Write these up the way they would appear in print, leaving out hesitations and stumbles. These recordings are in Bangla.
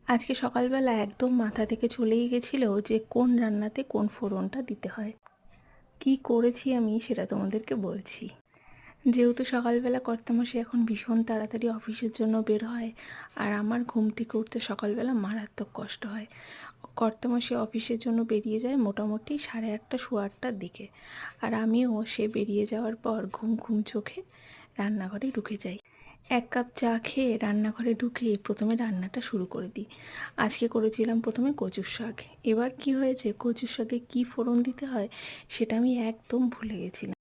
আজকে সকালবেলা একদম মাথা থেকে চলেই গেছিল যে কোন রান্নাতে কোন ফোড়নটা দিতে হয়। কি করেছি আমি সেটা তোমাদেরকে বলছি। যেহেতু সকালবেলা কর্তামশাই এখন ভীষণ তাড়াতাড়ি অফিসের জন্য বের হয়, আর আমার ঘুম থেকে উঠতে সকালবেলা মারাত্মক কষ্ট হয়। কর্তামশাই অফিসের জন্য বেরিয়ে যায় মোটামুটি 8:30 সোয়া 8টার দিকে, আর আমিও সে বেরিয়ে যাওয়ার পর ঘুম ঘুম চোখে রান্নাঘরে ঢুকে যাই। 1 কাপ চা খেয়ে রান্নাঘরে ঢুকে প্রথমে রান্নাটা শুরু করে দিই। আজকে করেছিলাম প্রথমে কচুর শাক। এবার কি হয়েছে, কচুর শাকে কী ফোড়ন দিতে হয় সেটা আমি একদম ভুলে গেছিলাম।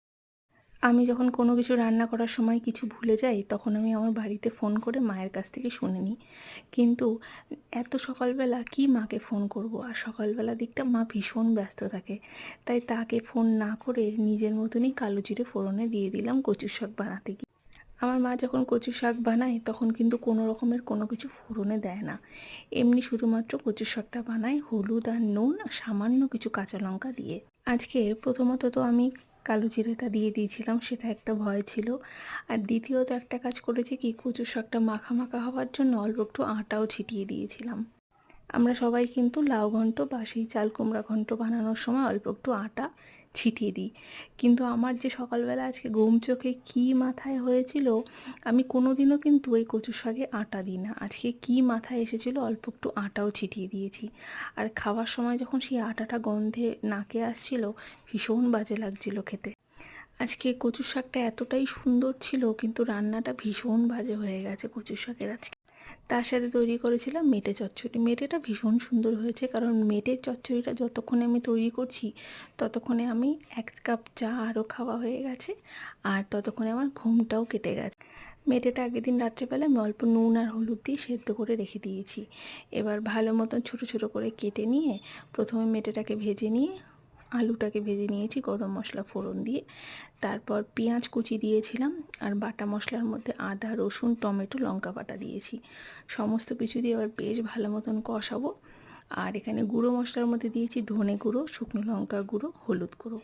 আমি যখন কোনো কিছু রান্না করার সময় কিছু ভুলে যাই, তখন আমি আমার বাড়িতে ফোন করে মায়ের কাছ থেকে শুনে নিই। কিন্তু এত সকালবেলা কি মাকে ফোন করব, আর সকালবেলা দিকটা মা ভীষণ ব্যস্ত থাকে। তাই তাকে ফোন না করে নিজের মতনই কালো জিরে ফোড়নে দিয়ে দিলাম কচুর শাক বানাতে গিয়ে। আমার মা যখন কচু শাক বানায় তখন কিন্তু কোনো রকমের কোনো কিছু ফোড়নে দেয় না, এমনি শুধুমাত্র কচু শাকটা বানায় হলুদ আর নুন আর সামান্য কিছু কাঁচা লঙ্কা দিয়ে। আজকে প্রথমত তো আমি কালো জিরেটা দিয়ে দিয়েছিলাম, সেটা একটা ভয় ছিল। আর দ্বিতীয়ত একটা কাজ করেছি কি, কচু শাকটা মাখা মাখা হওয়ার জন্য অল্প একটু আটাও ছিটিয়ে দিয়েছিলাম। আমরা সবাই কিন্তু লাউ ঘন্ট বা সেই চাল কুমড়া ঘন্ট বানানোর সময় অল্প একটু আটা ছিটিয়ে দিই। কিন্তু আমার যে সকালবেলা আজকে ঘুম চোখে কী মাথায় হয়েছিল, আমি কোনো দিনও কিন্তু এই কচু শাকে আটা দিই না। আজকে কী মাথায় এসেছিলো, অল্প একটু আটাও ছিটিয়ে দিয়েছি। আর খাওয়ার সময় যখন সেই আটাটা গন্ধে নাকে আসছিল, ভীষণ বাজে লাগছিল খেতে। আজকে কচু শাকটা এতটাই সুন্দর ছিল, কিন্তু রান্নাটা ভীষণ বাজে হয়ে গেছে কচু শাকের আজকে। তার সাথে তৈরি করেছিলাম মেটে চচ্চড়ি। মেটেটা ভীষণ সুন্দর হয়েছে, কারণ মেটের চচ্চড়িটা যতক্ষণে আমি তৈরি করছি ততক্ষণে আমি 1 কাপ চা আরও খাওয়া হয়ে গেছে, আর ততক্ষণে আমার ঘুমটাও কেটে গেছে। মেটেটা আগের দিন রাত্রেবেলা আমি অল্প নুন আর হলুদ দিয়ে সেদ্ধ করে রেখে দিয়েছি। এবার ভালো মতন ছোটো ছোটো করে কেটে নিয়ে প্রথমে মেটেটাকে ভেজে নিয়ে আলুটাকে ভেজে নিয়েছি গরম মশলা ফোড়ন দিয়ে। তারপর পেঁয়াজ কুচি দিয়েছিলাম, আর বাটা মশলার মধ্যে আদা রসুন টমেটো লঙ্কা বাটা দিয়েছি। সমস্ত কিছু দিয়ে এবার বেশ ভালো মতন কষাবো। আর এখানে গুঁড়ো মশলার মধ্যে দিয়েছি ধনে গুঁড়ো, শুকনো লঙ্কা গুঁড়ো, হলুদ গুঁড়ো,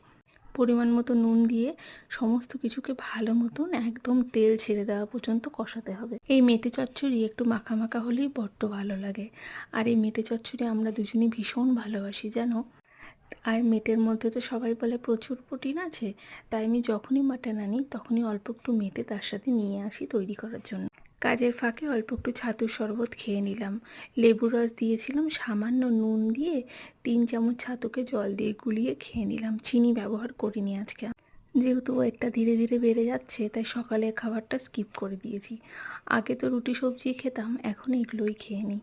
পরিমাণ মতো নুন দিয়ে সমস্ত কিছুকে ভালো মতন একদম তেল ছেড়ে দেওয়া পর্যন্ত কষাতে হবে। এই মেটে চচ্চড়ি একটু মাখা মাখা হলেই বড্ড ভালো লাগে। আর এই মেটে চচ্চড়ি আমরা দুজনেই ভীষণ ভালোবাসি জানো। আর মেটের মধ্যে তো সবাই বলে প্রচুর প্রোটিন আছে, তাই আমি যখনই মাটন আনি তখনই অল্প একটু মেটে তার সাথে নিয়ে আসি তৈরি করার জন্য। কাজের ফাঁকে অল্প একটু ছাতুর শরবত খেয়ে নিলাম। লেবুর রস দিয়েছিলাম, সামান্য নুন দিয়ে 3 চামচ ছাতুকে জল দিয়ে গুলিয়ে খেয়ে নিলাম। চিনি ব্যবহার করিনি আজকে। যেহেতু ওয়েটটা ধীরে ধীরে বেড়ে যাচ্ছে, তাই সকালে খাবারটা স্কিপ করে দিয়েছি। আগে তো রুটি সবজি খেতাম, এখন এগুলোই খেয়ে নিই।